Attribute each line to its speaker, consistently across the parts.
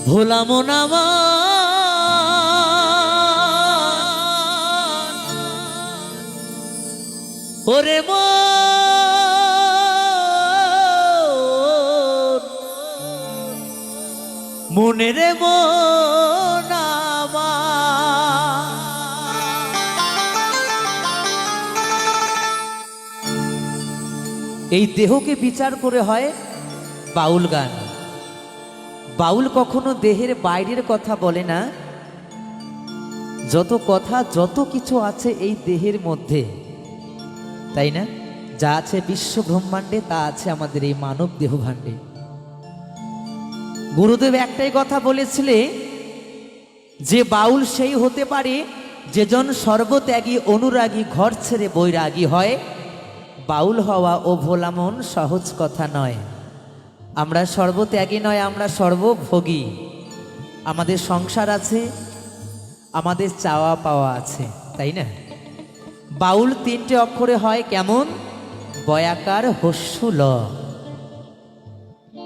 Speaker 1: ভোলা মন আমার ওরে মনে রে মন আমার এই দেহকে বিচার করে হয় বাউল গান। বাউল কখনো দেহের বাইরের কথা বলে না, যত কথা যত কিছু আছে এই দেহের মধ্যে, তাই না? যা আছে বিশ্ব ব্রহ্মাণ্ডে তা আছে আমাদের এই মানব দেহ ভাণ্ডে। গুরুদেব একটাই কথা বলেছিলে যে বাউল সেই হতে পারে যেজন সর্বত্যাগী অনুরাগী ঘর ছেড়ে বৈরাগী হয়। বাউল হওয়া ও ভোলা মন সহজ কথা নয়। আমরা সর্বত্যাগী নয়, আমরা সর্বভোগী। আমাদের সংসার আছে, আমাদের চাওয়া পাওয়া আছে, তাই না? বাউল তিনটে অক্ষরে হয় কেমন? বয়াকার হস্যু ল।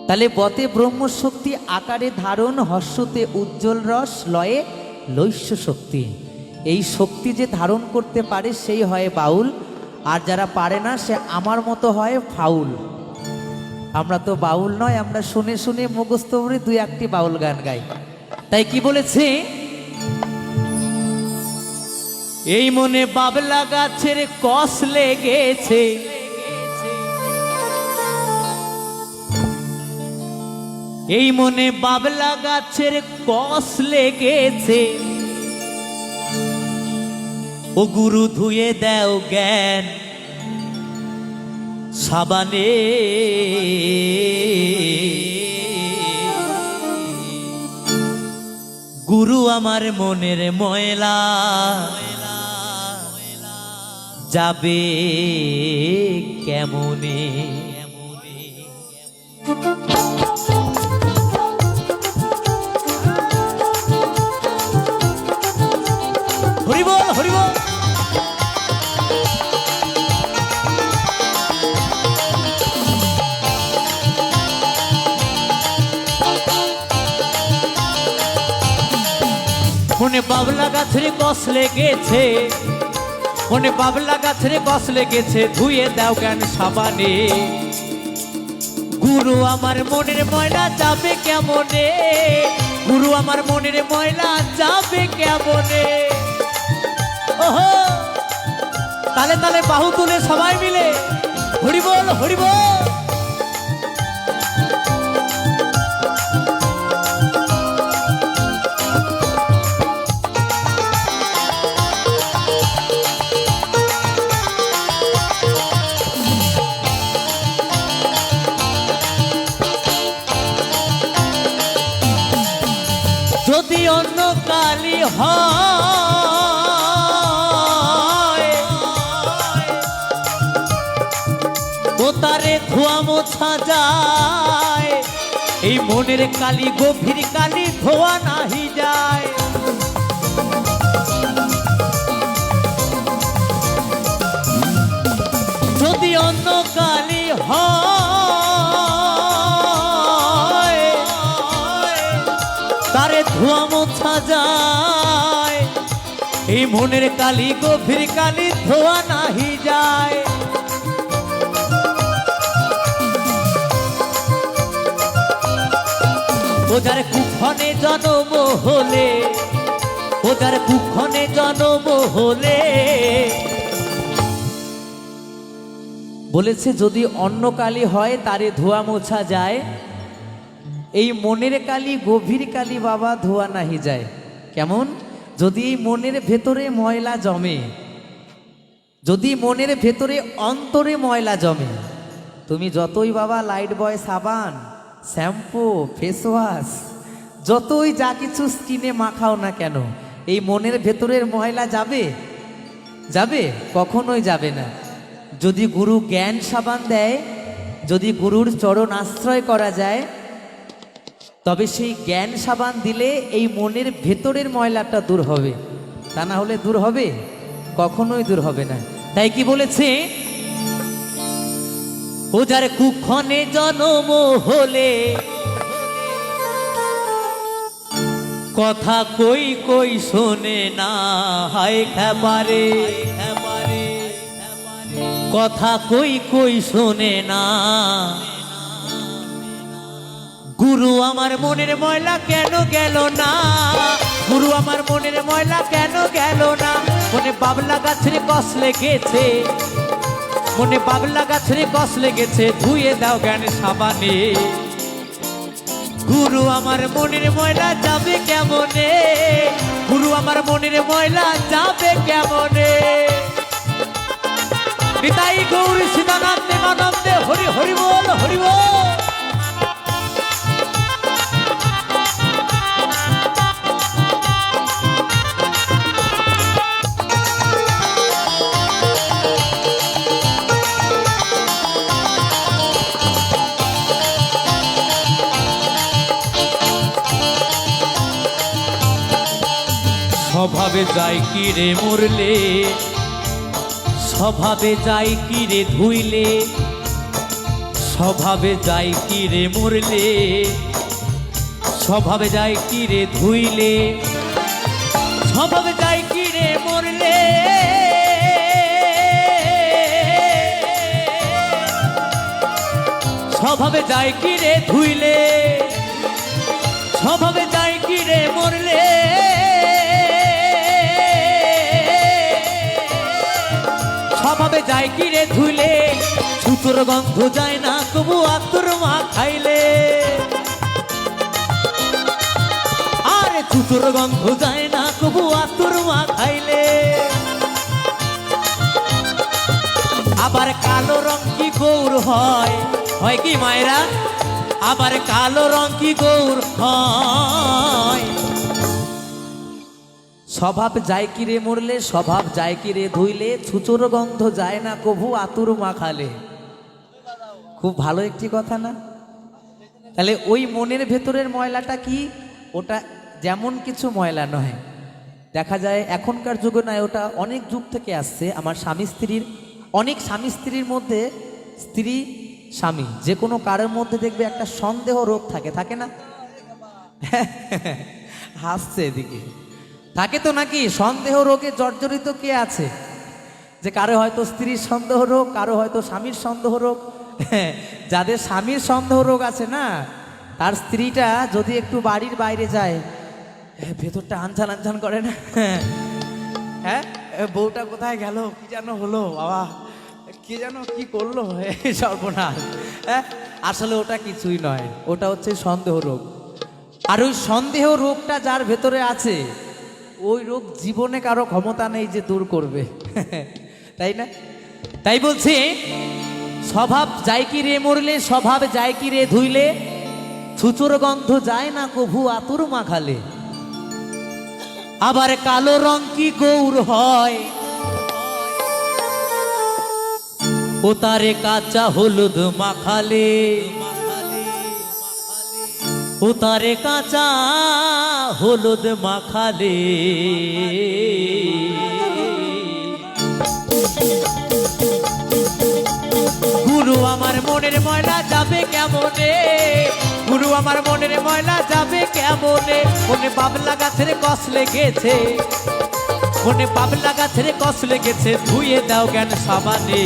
Speaker 1: তাহলে বতে ব্রহ্মশক্তি আকারে ধারণ, হস্যতে উজ্জ্বল রস, লয়ে লৈস্য শক্তি। এই শক্তি যে ধারণ করতে পারে সেই হয় বাউল, আর যারা পারে না সে আমার মতো হয় ফাউল। আমরা তো বাউল নয়, আমরা শুনে শুনে মুখস্থ করে দুই একটি বাউল গান গাই। তাই কি বলেছে? এই মনে বাবলা গাছের কষ লেগেছে, এই মনে বাবলা গাছের কষ লেগেছে, ও গুরু ধুয়ে দেও জ্ঞান সাবানে। গুরু আমার মনের ময়লা যাবে কেমনে। হরিবল হরিবল। মনে বাবলা গাছের কষ লেগেছে, মনে বাবলা গাছের কষ লেগেছে, ধুয়ে দাও জ্ঞান সাবানে। গুরু আমার মনের ময়লা যাবে কেমনে, গুরু আমার মনের ময়লা যাবে কেমনে। ওহো, তালে তালে বাহু তুলে সবাই মিলে হরিবল হরিবল। যদি অন্য কালি হয় ও তারে ধোয়া মোছা যায়, এই মনের কালি গভীর কালি ধোয়া নাহি যায়। যদি অন্য কালি হয় তারে ধোয়া মোছা যায়, এই মনের কালি গভীর কালি ধোয়া নাহি যায়। ও যার কুক্ষণে জন্ম হলে, ও যার কুক্ষণে জন্ম হলে, বলেছে যদি অন্য কালি হয় তারে ধোয়া মোছা যায়, এই মনের কালি গভীর কালি বাবা ধোয়া নাহি যায়। কেমন? যদি এই মনের ভেতরে ময়লা জমে, যদি মনের ভেতরে অন্তরে ময়লা জমে, তুমি যতই বাবা লাইট বয় সাবান, শ্যাম্পু, ফেস ওয়াশ, যতই যা কিছু স্কিনে মাখাও না কেন, এই মনের ভেতরের ময়লা যাবে? যাবে? কখনোই যাবে না। যদি গুরু জ্ঞান সাবান দেয়, যদি গুরুর চরণ আশ্রয় করা যায়, তবে সেই জ্ঞান সাবান দিলে এই মনের ভেতরের ময়লাটা দূর হবে। তা না হলে দূর হবে? কখনোই দূর হবে না। তাই কি বলেছে? ও যার কুক্ষণে জন্ম হলে কথা কই কই শোনে না, হায় খাবারে কথা কই কই শোনে না। গুরু আমার মনের ময়লা কেন গেল না, গুরু আমার মনের ময়লা কেন গেল না। মনে বাবলা গাছের কষ লেগেছে, মনে বাবলা গাছের কষ লেগেছে, ধুয়ে দাও জ্ঞান সাবানে। গুরু আমার মনের ময়লা যাবে কেমনে, গুরু আমার মনের ময়লা যাবে কেমনে। নিতাই গৌরী সীতানন্দে মানন্দে হরি হরি বল হরি বল। স্বভাবে যাই কি রে মরলে, স্বভাবে যাই কি রে ধুইলে, স্বভাবে যাই কি রে মরলে, স্বভাবে যাই কি রে ধুইলে, স্বভাবে যাই কি রে মরলে, স্বভাবে যাই কি রে ধুইলে, স্বভাবে যাই কি রে মরলে, স্বভাবে যায় কি রে ধুইলে। ছুতোর গন্ধ যায় না তবু আতর মা খাইলে, আরে ছুতোর গন্ধ যায় না তবু আতর মা খাইলে। আবার কালো রং কি গৌর হয়, হয় কি মায়েরা, আবার কালো রং কি গৌর হয়। স্বভাব যায় কি রে মরলে, স্বভাব যায় কি রে ধুইলে, ছুচোর গন্ধ যায় না কভু আতুর মাখালে। খুব ভালো একটি কথা না? তাহলে ওই মনের ভেতরের ময়লাটা কি, ওটা যেমন কিছু ময়লা নয়। দেখা যায় এখনকার যুগে নয়, ওটা অনেক যুগ থেকে আসছে। আমার স্বামী স্ত্রীর, অনেক স্বামী স্ত্রীর মধ্যে, স্ত্রী স্বামী যে কোনো কারোর মধ্যে দেখবে একটা সন্দেহ রোগ থাকে, থাকে না? হাসছে এদিকে, থাকে তো নাকি? সন্দেহ রোগে জর্জরিত কে আছে? যে কারো হয়তো স্ত্রীর সন্দেহ রোগ, কারো হয়তো স্বামীর সন্দেহ রোগ। যাদের স্বামীর সন্দেহ রোগ আছে না, তার স্ত্রীটা যদি একটু বাড়ির বাইরে যায়, ভেতরটা আনছান আনছান করে না? হ্যাঁ, বউটা কোথায় গেল, কি যেন হলো, বাবা কি যেন কি করলো, সর্বনাশ। হ্যাঁ, আসলে ওটা কিছুই নয়, ওটা হচ্ছে সন্দেহ রোগ। আর ওই সন্দেহ রোগটা যার ভেতরে আছে, ওই রোগ জীবনে কারো ক্ষমতা নেই যে দূর করবে, তাই না? তাই বলছি, স্বভাব যায় কি রে মরলে, স্বভাব যায় কি রে ধুইলে, ছুচোর গন্ধ যায় না কভু আতুর মাখালে। আবার কালো রং কি গৌর হয়, ও তারে কাঁচা হলুদ মাখালে, ও তারে কাঁচা হলুদ মাখালে। গুরু আমার মনের ময়লা যাবে কেমনে, গুরু আমার মনের ময়লা যাবে কেমনে। মনে বাবলা গাছের কষ লেগেছে, মনে বাবলা গাছের কষ লেগেছে, ধুয়ে দাও জ্ঞান সাবানে।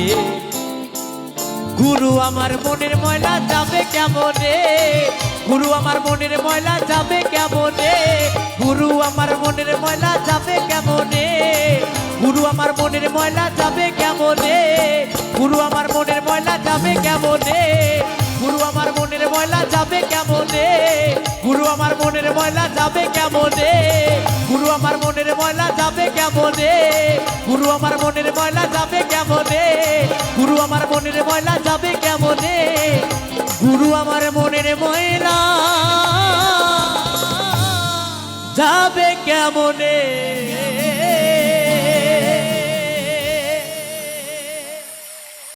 Speaker 1: গুরু আমার মনের ময়লা যাবে কেমনে, গুরু আমার মনের ময়লা যাবে কেমনে, গুরু আমার মনের ময়লা যাবে কেমনে, গুরু আমার মনের ময়লা যাবে কেমনে, গুরু আমার মনের ময়লা যাবে কেমনে, গুরু আমার মনের ময়লা যাবে কেমনে, গুরু আমার মনের ময়লা যাবে কেমনে, গুরু আমার মনের ময়লা যাবে কেমনে, গুরু আমার মনের ময়লা যাবে কেমনে, গুরু আমার মনের ময়লা যাবে কেমনে, গুরু আমার মনের ময়লা যাবে কেমনে।